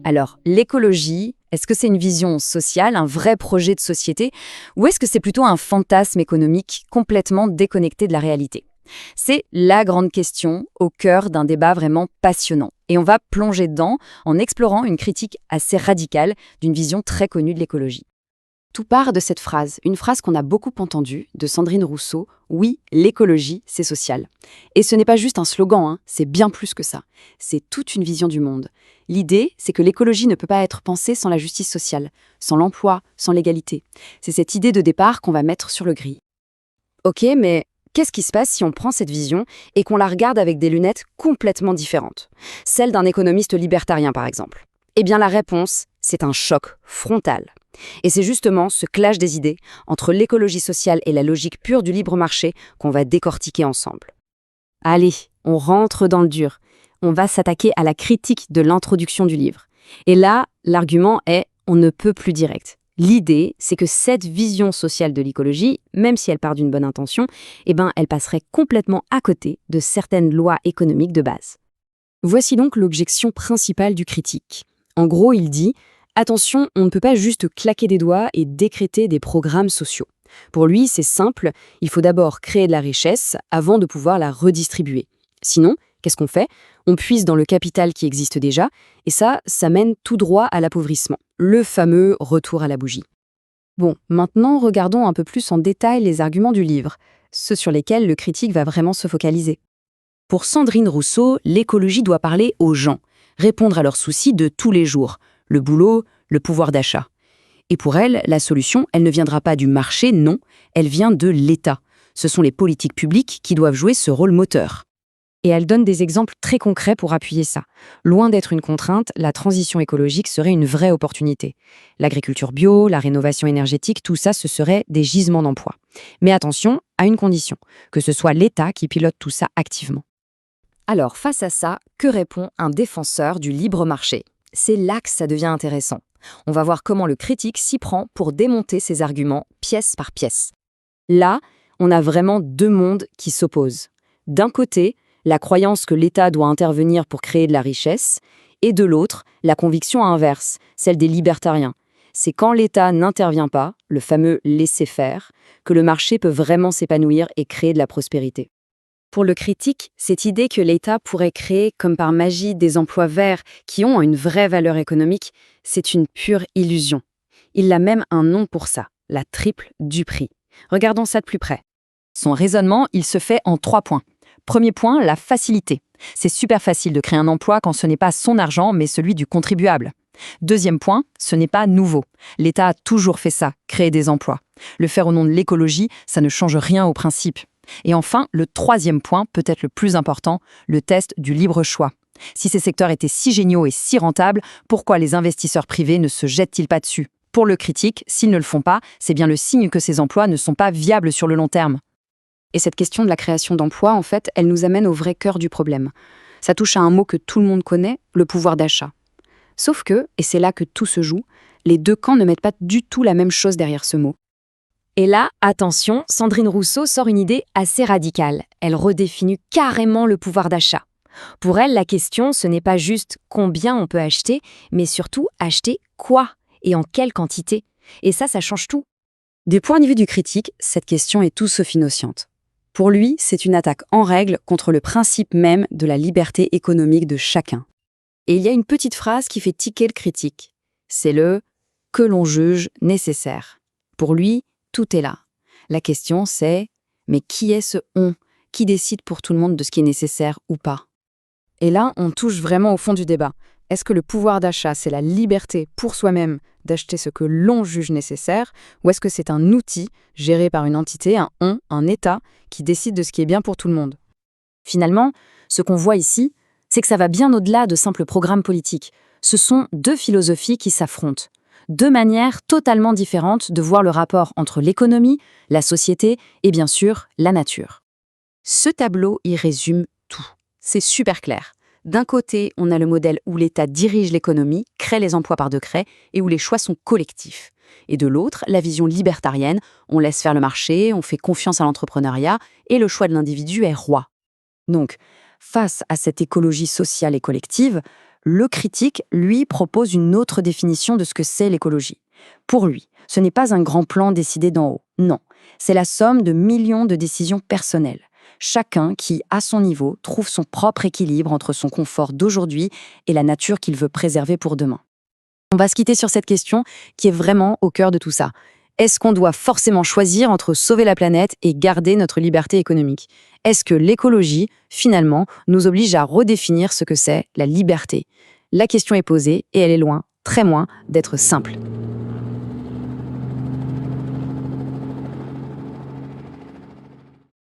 Alors, l'écologie, est-ce que c'est une vision sociale, un vrai projet de société, ou est-ce que c'est plutôt un fantasme économique complètement déconnecté de la réalité? C'est la grande question au cœur d'un débat vraiment passionnant. Et on va plonger dedans en explorant une critique assez radicale d'une vision très connue de l'écologie. Tout part de cette phrase, une phrase qu'on a beaucoup entendue, de Sandrine Rousseau, oui, l'écologie, c'est social. Et ce n'est pas juste un slogan, c'est bien plus que ça. C'est toute une vision du monde. L'idée, c'est que l'écologie ne peut pas être pensée sans la justice sociale, sans l'emploi, sans l'égalité. C'est cette idée de départ qu'on va mettre sur le gris. Ok, mais qu'est-ce qui se passe si on prend cette vision et qu'on la regarde avec des lunettes complètement différentes? Celle d'un économiste libertarien, par exemple. Eh bien, la réponse, c'est un choc frontal. Et c'est justement ce clash des idées entre l'écologie sociale et la logique pure du libre marché qu'on va décortiquer ensemble. Allez, on rentre dans le dur. On va s'attaquer à la critique de l'introduction du livre. Et là, l'argument est « on ne peut plus direct ». L'idée, c'est que cette vision sociale de l'écologie, même si elle part d'une bonne intention, elle passerait complètement à côté de certaines lois économiques de base. Voici donc l'objection principale du critique. En gros, il dit « Attention, on ne peut pas juste claquer des doigts et décréter des programmes sociaux. Pour lui, c'est simple, il faut d'abord créer de la richesse avant de pouvoir la redistribuer. Sinon, qu'est-ce qu'on fait? On puise dans le capital qui existe déjà, et ça mène tout droit à l'appauvrissement, le fameux retour à la bougie. Bon, maintenant, regardons un peu plus en détail les arguments du livre, ceux sur lesquels le critique va vraiment se focaliser. Pour Sandrine Rousseau, l'écologie doit parler aux gens, répondre à leurs soucis de tous les jours, le boulot, le pouvoir d'achat. Et pour elle, la solution, elle ne viendra pas du marché, non, elle vient de l'État. Ce sont les politiques publiques qui doivent jouer ce rôle moteur. Et elle donne des exemples très concrets pour appuyer ça. Loin d'être une contrainte, la transition écologique serait une vraie opportunité. L'agriculture bio, la rénovation énergétique, tout ça, ce serait des gisements d'emplois. Mais attention, à une condition, que ce soit l'État qui pilote tout ça activement. Alors, face à ça, que répond un défenseur du libre marché? C'est là que ça devient intéressant. On va voir comment le critique s'y prend pour démonter ses arguments pièce par pièce. Là, on a vraiment deux mondes qui s'opposent. D'un côté, la croyance que l'État doit intervenir pour créer de la richesse, et de l'autre, la conviction inverse, celle des libertariens. C'est quand l'État n'intervient pas, le fameux laisser-faire, que le marché peut vraiment s'épanouir et créer de la prospérité. Pour le critique, cette idée que l'État pourrait créer comme par magie des emplois verts qui ont une vraie valeur économique, c'est une pure illusion. Il a même un nom pour ça, la triple du prix. Regardons ça de plus près. Son raisonnement, il se fait en 3 points. Premier point, la facilité. C'est super facile de créer un emploi quand ce n'est pas son argent, mais celui du contribuable. Deuxième point, ce n'est pas nouveau. L'État a toujours fait ça, créer des emplois. Le faire au nom de l'écologie, ça ne change rien au principe. Et enfin, le troisième point, peut-être le plus important, le test du libre choix. Si ces secteurs étaient si géniaux et si rentables, pourquoi les investisseurs privés ne se jettent-ils pas dessus? Pour le critique, s'ils ne le font pas, c'est bien le signe que ces emplois ne sont pas viables sur le long terme. Et cette question de la création d'emplois, en fait, elle nous amène au vrai cœur du problème. Ça touche à un mot que tout le monde connaît, le pouvoir d'achat. Sauf que, et c'est là que tout se joue, les deux camps ne mettent pas du tout la même chose derrière ce mot. Et là, attention, Sandrine Rousseau sort une idée assez radicale. Elle redéfinit carrément le pouvoir d'achat. Pour elle, la question, ce n'est pas juste combien on peut acheter, mais surtout acheter quoi et en quelle quantité. Et ça change tout. Du point de vue du critique, cette question est tout sauf innocente. Pour lui, c'est une attaque en règle contre le principe même de la liberté économique de chacun. Et il y a une petite phrase qui fait tiquer le critique. C'est le « que l'on juge nécessaire ». Pour lui, tout est là. La question c'est « mais qui est ce « on » qui décide pour tout le monde de ce qui est nécessaire ou pas ?» Et là, on touche vraiment au fond du débat. Est-ce que le pouvoir d'achat, c'est la liberté pour soi-même d'acheter ce que l'on juge nécessaire, ou est-ce que c'est un outil géré par une entité, un « on », un État, qui décide de ce qui est bien pour tout le monde? Finalement, ce qu'on voit ici, c'est que ça va bien au-delà de simples programmes politiques. Ce sont deux philosophies qui s'affrontent. Deux manières totalement différentes de voir le rapport entre l'économie, la société et bien sûr la nature. Ce tableau y résume tout. C'est super clair. D'un côté, on a le modèle où l'État dirige l'économie, crée les emplois par décret et où les choix sont collectifs. Et de l'autre, la vision libertarienne, on laisse faire le marché, on fait confiance à l'entrepreneuriat et le choix de l'individu est roi. Donc, face à cette écologie sociale et collective, Le critique, lui, propose une autre définition de ce que c'est l'écologie. Pour lui, ce n'est pas un grand plan décidé d'en haut, non. C'est la somme de millions de décisions personnelles. Chacun qui, à son niveau, trouve son propre équilibre entre son confort d'aujourd'hui et la nature qu'il veut préserver pour demain. On va se quitter sur cette question qui est vraiment au cœur de tout ça. Est-ce qu'on doit forcément choisir entre sauver la planète et garder notre liberté économique? Est-ce que l'écologie, finalement, nous oblige à redéfinir ce que c'est la liberté? La question est posée et elle est loin, très loin, d'être simple.